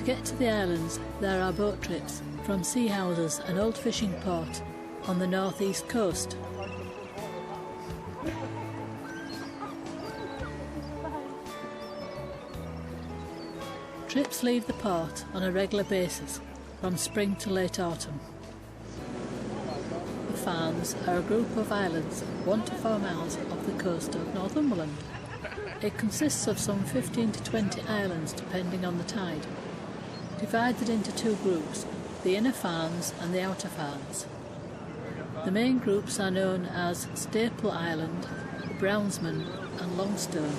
To get to the islands, there are boat trips from sea houses, an old fishing port on the northeast coast. Trips leave the port on a regular basis from spring to late autumn. The Farnes are a group of islands 1 to 4 miles off the coast of Northumberland. It consists of some 15 to 20 islands depending on the tide, divided into 2 groups, the inner Farnes and the outer Farnes. The main groups are known as Staple Island, Brownsman and Longstone.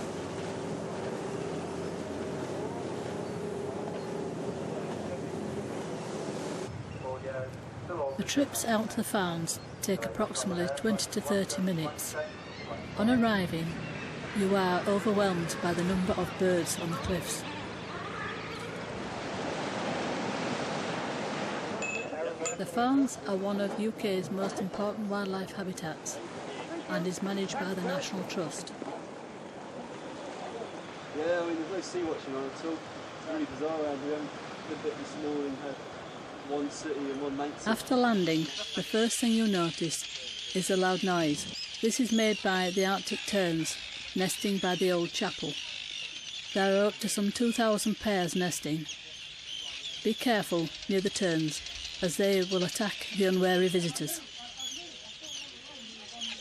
The trips out to the Farnes take approximately 20 to 30 minutes. On arriving, you are overwhelmed by the number of birds on the cliffs. The Farnes are one of UK's most important wildlife habitats and is managed by the National Trust. Yeah, I mean, there's no sea watching on at all. It's really bizarre around here. A bit this morning had one city and one mate. After landing, the first thing you'll notice is a loud noise. This is made by the Arctic terns nesting by the old chapel. There are up to some 2,000 pairs nesting. Be careful near the terns, as they will attack the unwary visitors.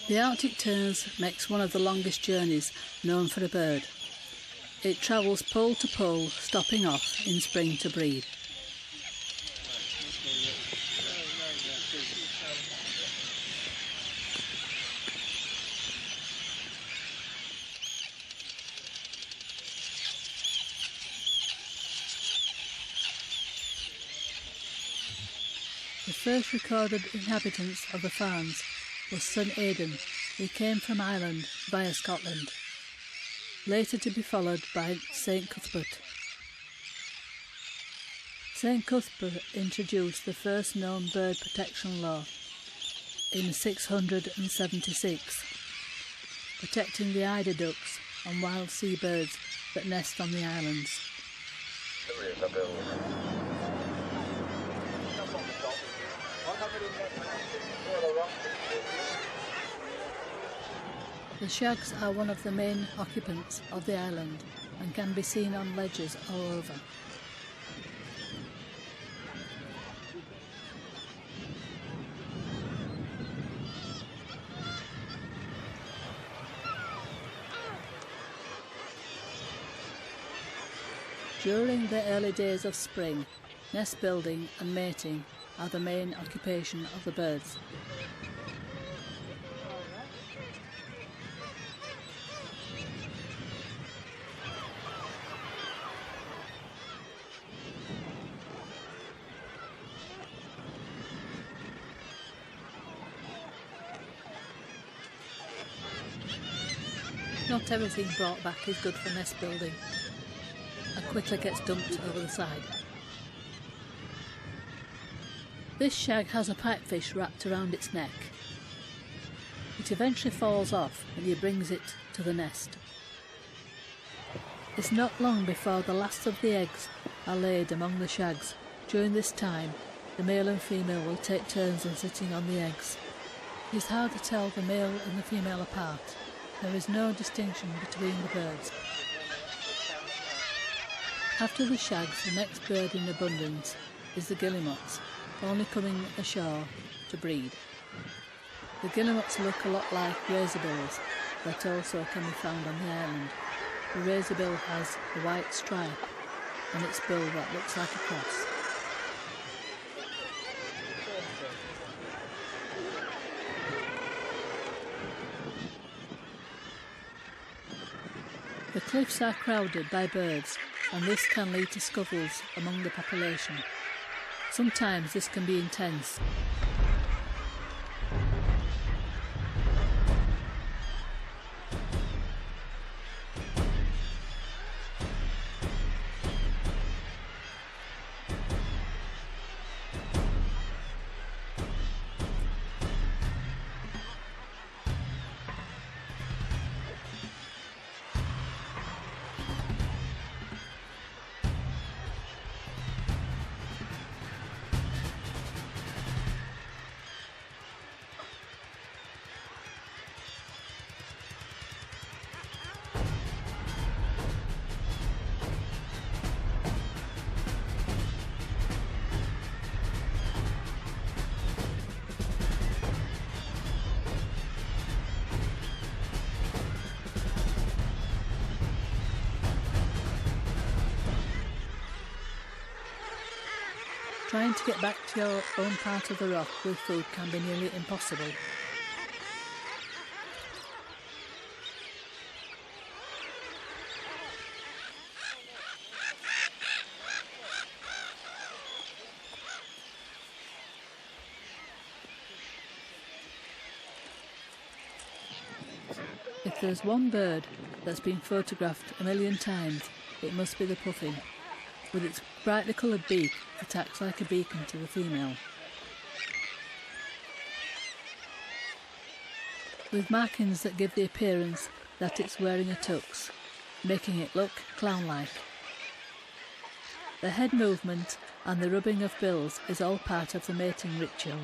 The Arctic terns makes one of the longest journeys known for a bird. It travels pole to pole, stopping off in spring to breed. The first recorded inhabitants of the Farnes was son Aidan, who came from Ireland via Scotland, later to be followed by St Cuthbert. St Cuthbert introduced the first known bird protection law in 676, protecting the eider ducks and wild seabirds that nest on the islands. The shags are one of the main occupants of the island and can be seen on ledges all over. During the early days of spring, nest building and mating are the main occupation of the birds. Not everything brought back is good for nest building and quickly gets dumped over the side. This shag has a pipefish wrapped around its neck. It eventually falls off and he brings it to the nest. It's not long before the last of the eggs are laid among the shags. During this time, the male and female will take turns in sitting on the eggs. It is hard to tell the male and the female apart. There is no distinction between the birds. After the shags, the next bird in abundance is the guillemots, only coming ashore to breed. The guillemots look a lot like razorbills, that also can be found on the island. The razorbill has a white stripe on its bill that looks like a cross. The cliffs are crowded by birds, and this can lead to scuffles among the population. Sometimes this can be intense. Trying to get back to your own part of the rock with food can be nearly impossible. If there's one bird that's been photographed a million times, it must be the puffin. With its brightly coloured beak, it acts like a beacon to the female. With markings that give the appearance that it's wearing a tux, making it look clown-like. The head movement and the rubbing of bills is all part of the mating ritual.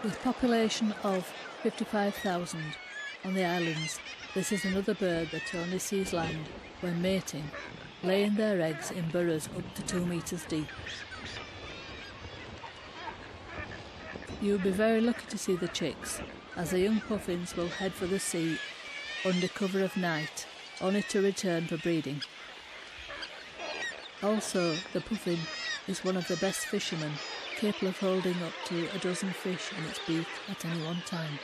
With a population of 55,000 on the islands, this is another bird that only sees land when mating, laying their eggs in burrows up to 2 metres deep. You will be very lucky to see the chicks, as the young puffins will head for the sea under cover of night, only to return for breeding. Also, the puffin is one of the best fishermen, capable of holding up to a dozen fish in its beak at any one time.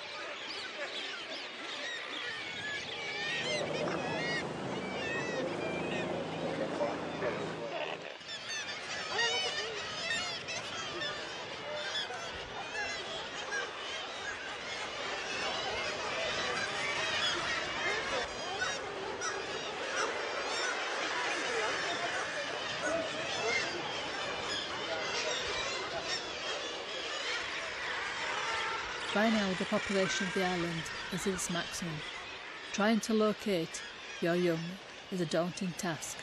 By now the population of the island is at its maximum. Trying to locate your young is a daunting task.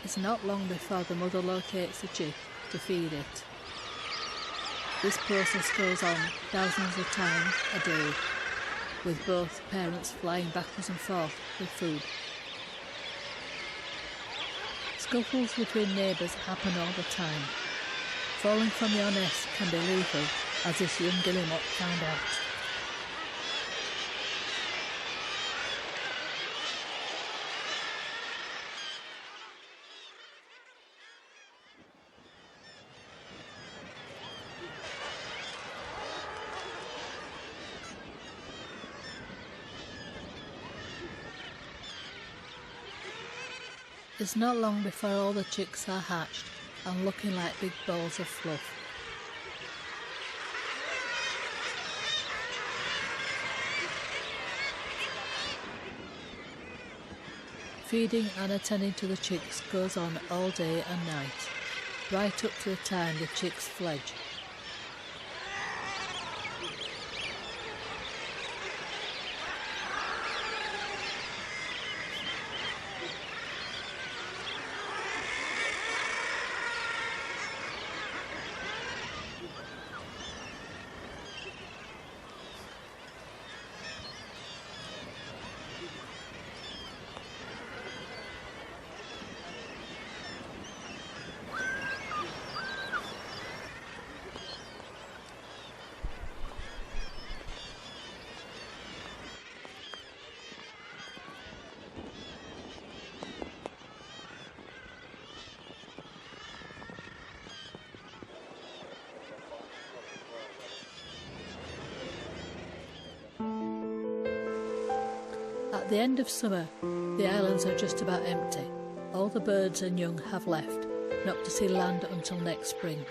It's not long before the mother locates the chick to feed it. This process goes on thousands of times a day, with both parents flying backwards and forth with food. Scuffles between neighbours happen all the time. Falling from your nest can be lethal, as this young guillemot found out. It's not long before all the chicks are hatched and looking like big balls of fluff. Feeding and attending to the chicks goes on all day and night, right up to the time the chicks fledge. At the end of summer, the islands are just about empty. All the birds and young have left, not to see land until next spring.